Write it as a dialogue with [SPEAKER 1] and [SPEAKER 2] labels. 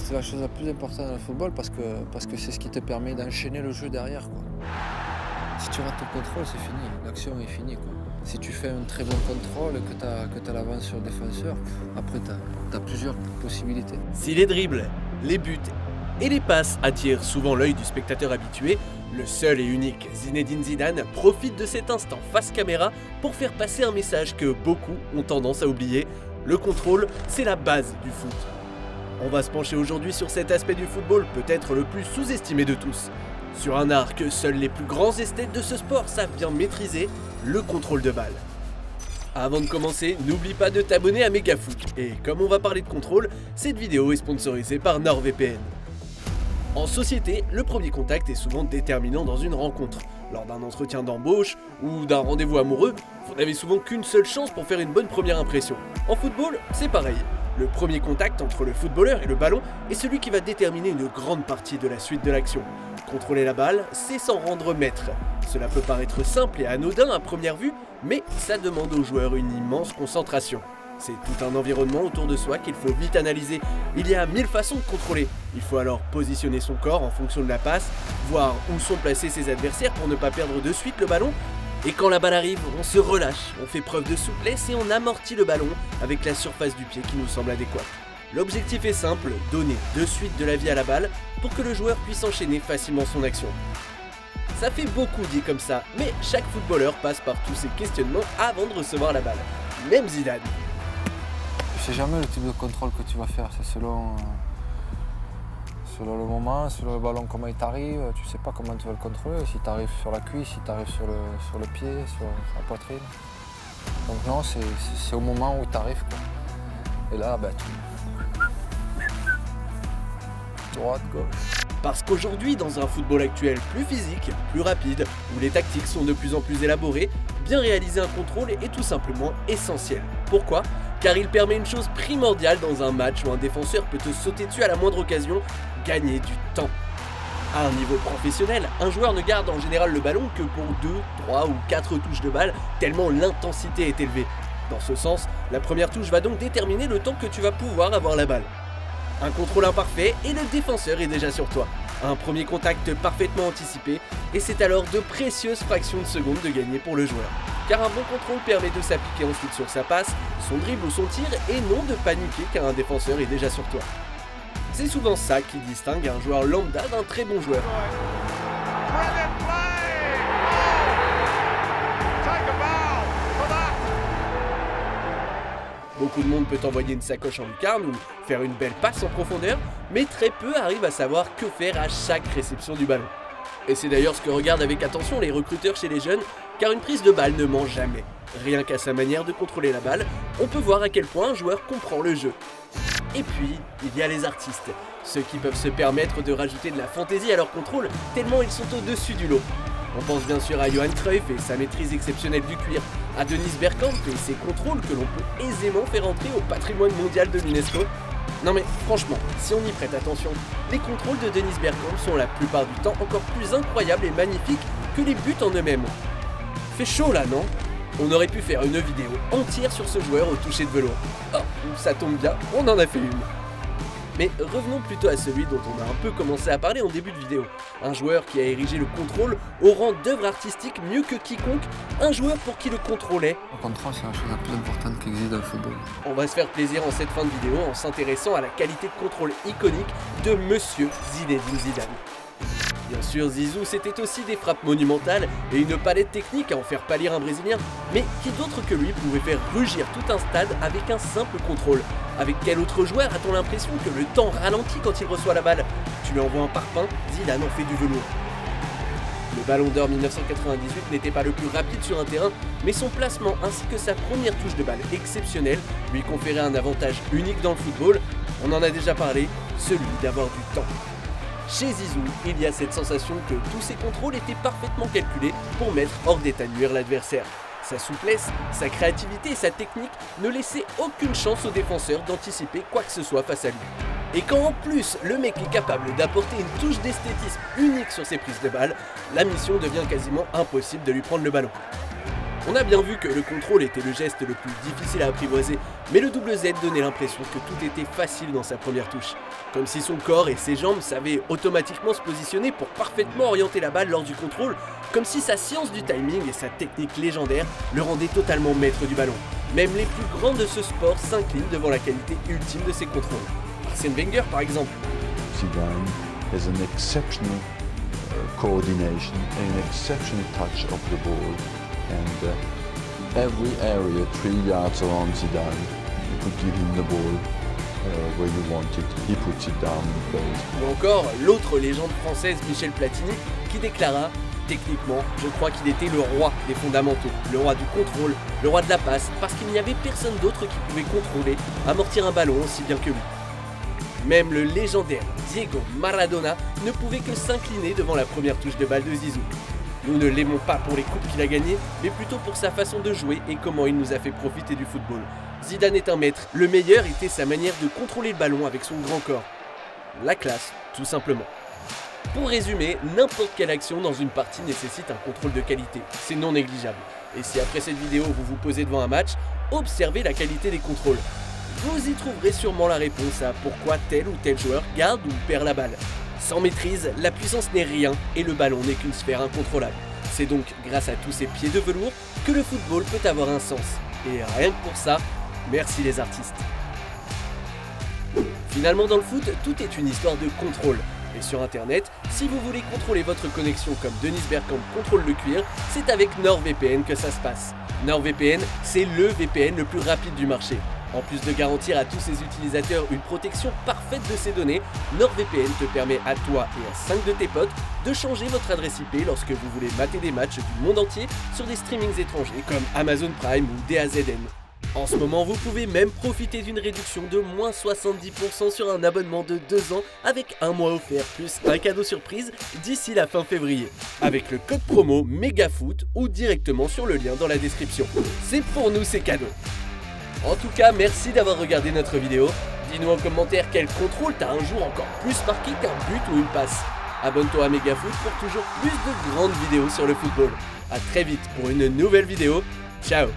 [SPEAKER 1] C'est la chose la plus importante dans le football parce que c'est ce qui te permet d'enchaîner le jeu derrière, quoi. Si tu rates ton contrôle, c'est fini, l'action est finie, quoi. Si tu fais un très bon contrôle, que tu as l'avance sur le défenseur, après tu as plusieurs possibilités.
[SPEAKER 2] Si les dribbles, les buts et les passes attirent souvent l'œil du spectateur habitué, le seul et unique Zinedine Zidane profite de cet instant face caméra pour faire passer un message que beaucoup ont tendance à oublier. Le contrôle, c'est la base du foot. On va se pencher aujourd'hui sur cet aspect du football, peut-être le plus sous-estimé de tous. Sur un art que seuls les plus grands esthètes de ce sport savent bien maîtriser, le contrôle de balle. Avant de commencer, n'oublie pas de t'abonner à Megafoot. Et comme on va parler de contrôle, cette vidéo est sponsorisée par NordVPN. En société, le premier contact est souvent déterminant dans une rencontre. Lors d'un entretien d'embauche ou d'un rendez-vous amoureux, vous n'avez souvent qu'une seule chance pour faire une bonne première impression. En football, c'est pareil. Le premier contact entre le footballeur et le ballon est celui qui va déterminer une grande partie de la suite de l'action. Contrôler la balle, c'est s'en rendre maître. Cela peut paraître simple et anodin à première vue, mais ça demande aux joueurs une immense concentration. C'est tout un environnement autour de soi qu'il faut vite analyser. Il y a 1000 façons de contrôler. Il faut alors positionner son corps en fonction de la passe, voir où sont placés ses adversaires pour ne pas perdre de suite le ballon. Et quand la balle arrive, on se relâche, on fait preuve de souplesse et on amortit le ballon avec la surface du pied qui nous semble adéquate. L'objectif est simple, donner de suite de la vie à la balle pour que le joueur puisse enchaîner facilement son action. Ça fait beaucoup dit comme ça, mais chaque footballeur passe par tous ces questionnements avant de recevoir la balle. Même Zidane.
[SPEAKER 1] Tu sais jamais le type de contrôle que tu vas faire, c'est selon le moment, selon le ballon, comment il t'arrive, tu sais pas comment tu vas le contrôler, si tu arrives sur la cuisse, si tu arrives sur le pied, sur la poitrine. Donc non, c'est au moment où tu arrives, quoi. Et là, ben, droite, gauche.
[SPEAKER 2] Parce qu'aujourd'hui, dans un football actuel plus physique, plus rapide, où les tactiques sont de plus en plus élaborées, bien réaliser un contrôle est tout simplement essentiel. Pourquoi ? Car il permet une chose primordiale dans un match où un défenseur peut te sauter dessus à la moindre occasion, gagner du temps. À un niveau professionnel, un joueur ne garde en général le ballon que pour 2, 3 ou 4 touches de balle, tellement l'intensité est élevée. Dans ce sens, la première touche va donc déterminer le temps que tu vas pouvoir avoir la balle. Un contrôle imparfait et le défenseur est déjà sur toi. Un premier contact parfaitement anticipé et c'est alors de précieuses fractions de seconde de gagner pour le joueur. Car un bon contrôle permet de s'appliquer ensuite sur sa passe, son dribble ou son tir et non de paniquer car un défenseur est déjà sur toi. C'est souvent ça qui distingue un joueur lambda d'un très bon joueur. Beaucoup de monde peut envoyer une sacoche en lucarne ou faire une belle passe en profondeur, mais très peu arrivent à savoir que faire à chaque réception du ballon. Et c'est d'ailleurs ce que regardent avec attention les recruteurs chez les jeunes, car une prise de balle ne ment jamais. Rien qu'à sa manière de contrôler la balle, on peut voir à quel point un joueur comprend le jeu. Et puis, il y a les artistes, ceux qui peuvent se permettre de rajouter de la fantaisie à leur contrôle, tellement ils sont au-dessus du lot. On pense bien sûr à Johan Cruyff et sa maîtrise exceptionnelle du cuir, à Dennis Bergkamp et ses contrôles que l'on peut aisément faire entrer au patrimoine mondial de l'UNESCO. Non mais franchement, si on y prête attention, les contrôles de Dennis Bergkamp sont la plupart du temps encore plus incroyables et magnifiques que les buts en eux-mêmes. Fait chaud là, non ? On aurait pu faire une vidéo entière sur ce joueur au toucher de velours. Oh, ça tombe bien, on en a fait une. Mais revenons plutôt à celui dont on a un peu commencé à parler en début de vidéo. Un joueur qui a érigé le contrôle au rang d'œuvre artistique mieux que quiconque, un joueur pour qui le contrôle est...
[SPEAKER 1] Le contrôle, c'est la chose la plus importante qui existe dans le football.
[SPEAKER 2] On va se faire plaisir en cette fin de vidéo en s'intéressant à la qualité de contrôle iconique de Monsieur Zinedine Zidane. Bien sûr, Zizou, c'était aussi des frappes monumentales et une palette technique à en faire pâlir un Brésilien. Mais qui d'autre que lui pouvait faire rugir tout un stade avec un simple contrôle? Avec quel autre joueur a-t-on l'impression que le temps ralentit quand il reçoit la balle? Tu lui envoies un parpaing, Zidane en fait du velours. Le Ballon d'Or 1998 n'était pas le plus rapide sur un terrain, mais son placement ainsi que sa première touche de balle exceptionnelle lui conférait un avantage unique dans le football. On en a déjà parlé, celui d'avoir du temps. Chez Zizou, il y a cette sensation que tous ses contrôles étaient parfaitement calculés pour mettre hors d'état de nuire l'adversaire. Sa souplesse, sa créativité et sa technique ne laissaient aucune chance au défenseur d'anticiper quoi que ce soit face à lui. Et quand en plus le mec est capable d'apporter une touche d'esthétisme unique sur ses prises de balles, la mission devient quasiment impossible de lui prendre le ballon. On a bien vu que le contrôle était le geste le plus difficile à apprivoiser, mais le double Z donnait l'impression que tout était facile dans sa première touche. Comme si son corps et ses jambes savaient automatiquement se positionner pour parfaitement orienter la balle lors du contrôle, comme si sa science du timing et sa technique légendaire le rendaient totalement maître du ballon. Même les plus grands de ce sport s'inclinent devant la qualité ultime de ses contrôles. Arsène Wenger par exemple.
[SPEAKER 3] Zidane has an exceptional coordination, an exceptional touch of the ball, and every area 3 yards around Zidane, you could give him the ball where you want it, he puts it down in place.
[SPEAKER 2] Ou encore l'autre légende française Michel Platini qui déclara: techniquement, je crois qu'il était le roi des fondamentaux, le roi du contrôle, le roi de la passe, parce qu'il n'y avait personne d'autre qui pouvait contrôler, amortir un ballon aussi bien que lui. Même le légendaire Diego Maradona ne pouvait que s'incliner devant la première touche de balle de Zizou. Nous ne l'aimons pas pour les coupes qu'il a gagnées, mais plutôt pour sa façon de jouer et comment il nous a fait profiter du football. Zidane est un maître, le meilleur était sa manière de contrôler le ballon avec son grand corps. La classe, tout simplement. Pour résumer, n'importe quelle action dans une partie nécessite un contrôle de qualité, c'est non négligeable. Et si après cette vidéo vous vous posez devant un match, observez la qualité des contrôles. Vous y trouverez sûrement la réponse à pourquoi tel ou tel joueur garde ou perd la balle. Sans maîtrise, la puissance n'est rien et le ballon n'est qu'une sphère incontrôlable. C'est donc grâce à tous ces pieds de velours que le football peut avoir un sens. Et rien que pour ça, merci les artistes. Finalement dans le foot, tout est une histoire de contrôle. Et sur internet, si vous voulez contrôler votre connexion comme Dennis Bergkamp contrôle le cuir, c'est avec NordVPN que ça se passe. NordVPN, c'est le VPN le plus rapide du marché. En plus de garantir à tous ses utilisateurs une protection parfaite de ses données, NordVPN te permet à toi et à 5 de tes potes de changer votre adresse IP lorsque vous voulez mater des matchs du monde entier sur des streamings étrangers comme Amazon Prime ou DAZN. En ce moment, vous pouvez même profiter d'une réduction de moins 70% sur un abonnement de 2 ans avec un mois offert plus un cadeau surprise d'ici la fin février. Avec le code promo MEGAFOOT ou directement sur le lien dans la description. C'est pour nous ces cadeaux. En tout cas, merci d'avoir regardé notre vidéo. Dis-nous en commentaire quel contrôle t'as un jour encore plus marqué qu'un but ou une passe. Abonne-toi à MEGAFOOT pour toujours plus de grandes vidéos sur le football. A très vite pour une nouvelle vidéo. Ciao.